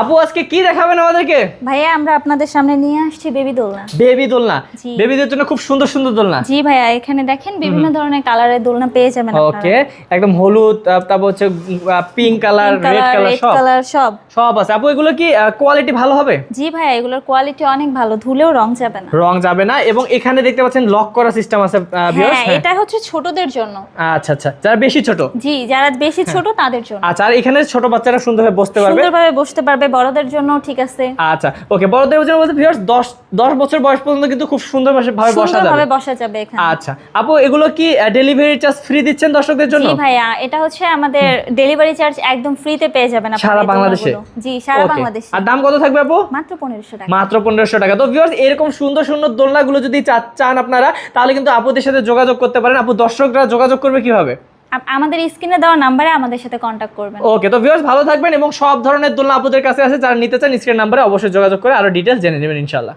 আপু আজকে কি দেখাবেন আমাদেরকে? ভাইয়া আমরা আপনাদের সামনে নিয়ে আসছি বেবি দোলনা। বেবি দোলনা। জি। বেবিদের জন্য খুব সুন্দর সুন্দর দোলনা। জি ভাইয়া, এখানে দেখেন বিভিন্ন ধরনের কালারের দোলনা পেয়ে যাবেন আপনারা। ওকে, একদম হলুদ, তারপর হচ্ছে pink colour, red colour, red সব কালার সব। সব আছে। আপু এগুলো কি কোয়ালিটি ভালো হবে? জি ভাইয়া, এগুলোর কোয়ালিটি অনেক ভালো, ধুলেও রং যাবে না। রং যাবে না। এবং এখানে দেখতে পাচ্ছেন লক করা সিস্টেম আছে ভিউয়ার্স। হ্যাঁ, এটা হচ্ছে ছোটদের জন্য। আচ্ছা আচ্ছা, যারা বেশি ছোট। জি, যারা বেশি ছোট তাদের জন্য। আচ্ছা, আর এখানে ছোট বাচ্চারা সুন্দরভাবে বসতে পারবে। সুন্দরভাবে বসতে পারবে, বড়দের জন্য ঠিক আছে। আচ্ছা ওকে, বড়দের জন্য বলতে ভিউয়ার্স 10 বছর বয়স পর্যন্ত কিন্তু খুব সুন্দরভাবে বসা যাবে। সুন্দরভাবে বসা যাবে এখানে। আচ্ছা আপু, এগুলো কি ডেলিভারি চার্জ ফ্রি দিচ্ছেন দর্শকদের জন্য? জি ভাইয়া, এটা হচ্ছে আমাদের ডেলিভারি চার্জ একদম ফ্রিতে পেয়ে যাবেন আপনারা সারা এই বাংলাদেশে? দোলনাগুলো। জি, সারা Okay, বাংলাদেশে। আর দাম কত থাকবে আপু? মাত্র 1500 টাকা। মাত্র 1500 টাকা। তো ভিউয়ার্স, এরকম সুন্দর সুন্দর দোলনাগুলো যদি চান আপনারা, তাহলে কিন্তু আপুদের সাথে যোগাযোগ করতে পারেন। আপু, দর্শকরা যোগাযোগ করবে কিভাবে? আমাদের স্ক্রিনে দেওয়া নাম্বারে আমাদের সাথে কন্ট্যাক্ট করবেন। ওকে, তো ভিউয়ার্স ভালো থাকবেন এবং সব ধরনের দোলনা আপুদের কাছে আছে। যারা নিতে চান স্ক্রিন নাম্বারে অবশ্যই যোগাযোগ করে আরো ডিটেইলস জেনে নেবেন ইনশাআল্লাহ।